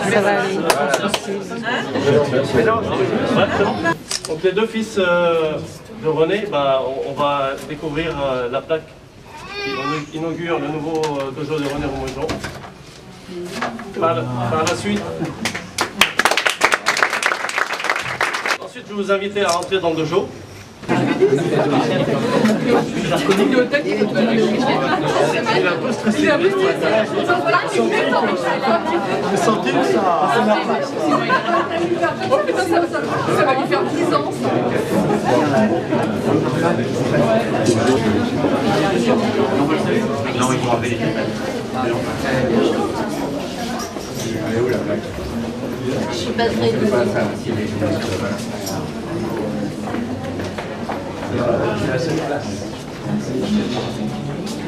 Ça va aller. Donc les deux fils de René, on va découvrir la plaque qui inaugure le nouveau dojo de René Roumejon. Par la suite, ensuite je vais vous inviter à rentrer dans le dojo. Le centime, ça normal. Oh putain, ça va lui faire 10 ans ça. Non, ils vont enlever les Elle est où la plaque? Je suis pas très douée.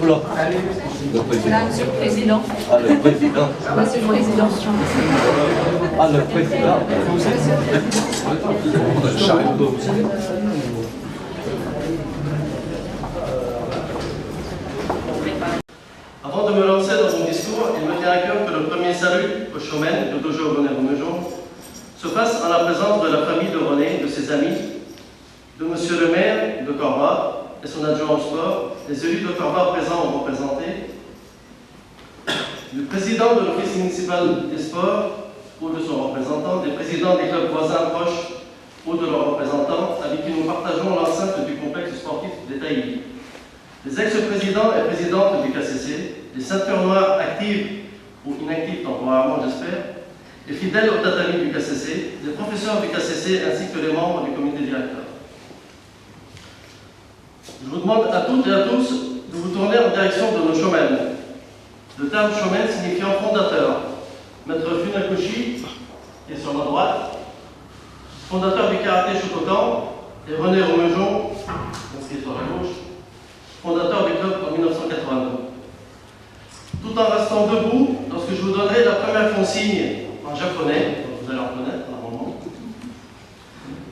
Oula. Là, monsieur le président. Ah, le président. Monsieur le président. Ah, le président. Avant de me lancer dans mon discours, il me tient à cœur que le premier salut au showman de dojo René Roumejon se fasse en la présence de la famille de René, de ses amis, de monsieur le maire de Corba et son adjoint au sport, les élus de Corba présents ou représentés, du président de l'office municipal des sports ou de son représentant, des présidents des clubs voisins proches ou de leurs représentants, avec qui nous partageons l'enceinte du complexe sportif des Taïlis. Les ex-présidents et présidentes du KCC, des ceintures noires actives ou inactives temporairement, j'espère, les fidèles au tatami du KCC, les professeurs du KCC ainsi que les membres du comité directeur. Je vous demande à toutes et à tous de vous tourner en direction de nos showmen. Le terme showman signifiant fondateur. Maître Funakoshi, qui est sur ma droite, fondateur du karaté Shotokan, et René Roumejon, qui est sur la gauche, fondateur du club en 1982. Tout en restant debout, lorsque je vous donnerai la première consigne en japonais, donc vous allez en connaître normalement,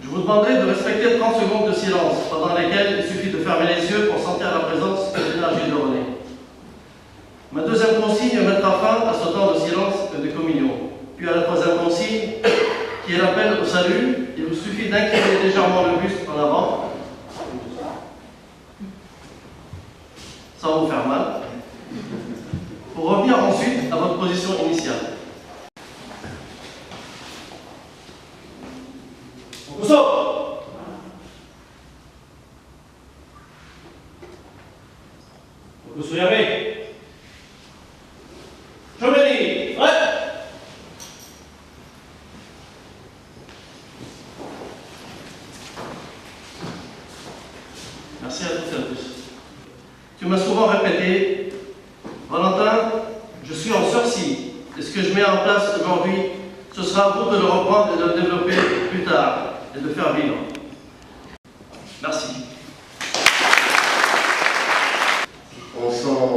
je vous demanderai de respecter 30 secondes de silence, pendant lesquelles il suffit de fermer les yeux pour sentir la présence de l'énergie de René. Ma deuxième consigne mettra fin à ce temps de silence et de communion. Puis à la troisième consigne, qui est l'appel au salut, il vous suffit d'incliner légèrement le buste en avant, sans vous faire mal, pour revenir ensuite à votre position initiale. Merci à toutes et à tous. Tu m'as souvent répété, Valentin, je suis en sursis, et ce que je mets en place aujourd'hui, ce sera à vous de le reprendre et de le développer plus tard, et de faire vivre. Merci. On sent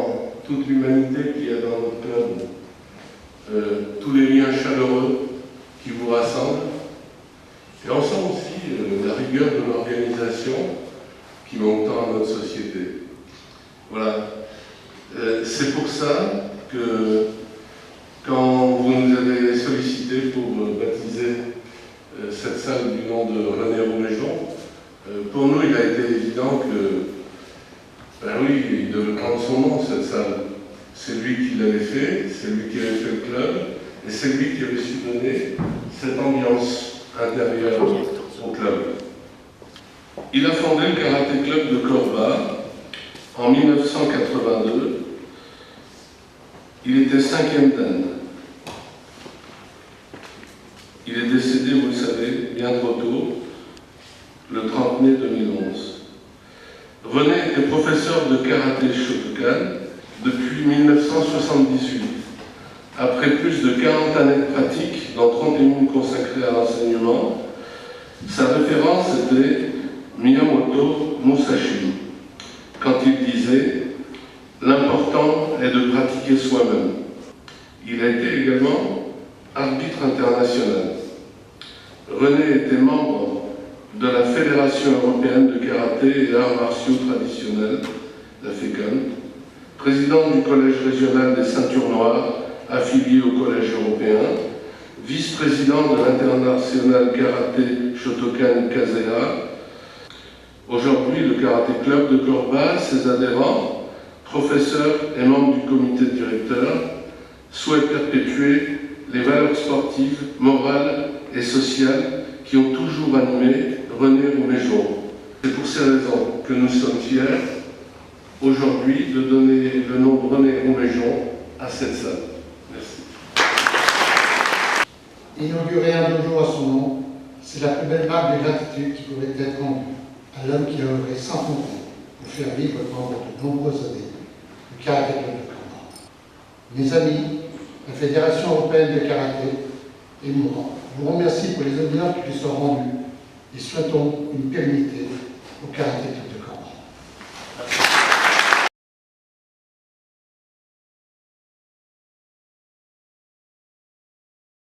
toute l'humanité qu'il y a dans notre club, tous les liens chaleureux qui vous rassemblent, et on sent aussi la rigueur de l'organisation qui manque tant à notre société. Voilà. C'est pour ça que quand vous nous avez sollicité pour baptiser cette salle du nom de René Roumejon, pour nous il a été évident que, ben oui, il devait prendre son nom cette salle. C'est lui qui l'avait fait, c'est lui qui avait fait le club, et c'est lui qui avait su donner cette ambiance intérieure au club. Il a fondé le Karaté Club de Corba en 1982. Il était 5e dan. Il est décédé, vous le savez, bien trop tôt, le 30 mai 2011. René était professeur de karaté Shotokan depuis 1978. Après plus de 40 années de pratique, dont 31 consacrées à l'enseignement, sa référence était Miyamoto Musashi, quand il disait « L'important est de pratiquer soi-même ». Il a été également arbitre international. René était membre de la Fédération européenne de karaté et arts martiaux traditionnels, la FECAN, président du collège régional des ceintures noires affilié au collège européen, vice-président de l'International Karaté Shotokan Kazea. Aujourd'hui, le Karaté Club de Corba, ses adhérents, professeurs et membres du comité directeur souhaitent perpétuer les valeurs sportives, morales et sociales qui ont toujours animé René Rouméjon. C'est pour ces raisons que nous sommes fiers aujourd'hui de donner le nom de René Rouméjon à cette salle. Merci. Inaugurer un dojo à son nom, c'est la plus belle marque de gratitude qui pouvait être rendue à l'homme qui a œuvré sans compter pour faire vivre pendant de nombreuses années le karaté club de Corba. Mes amis, la Fédération européenne de karaté et moi vous remercie pour les honneurs qui lui sont rendus et souhaitons une pérennité au karaté club.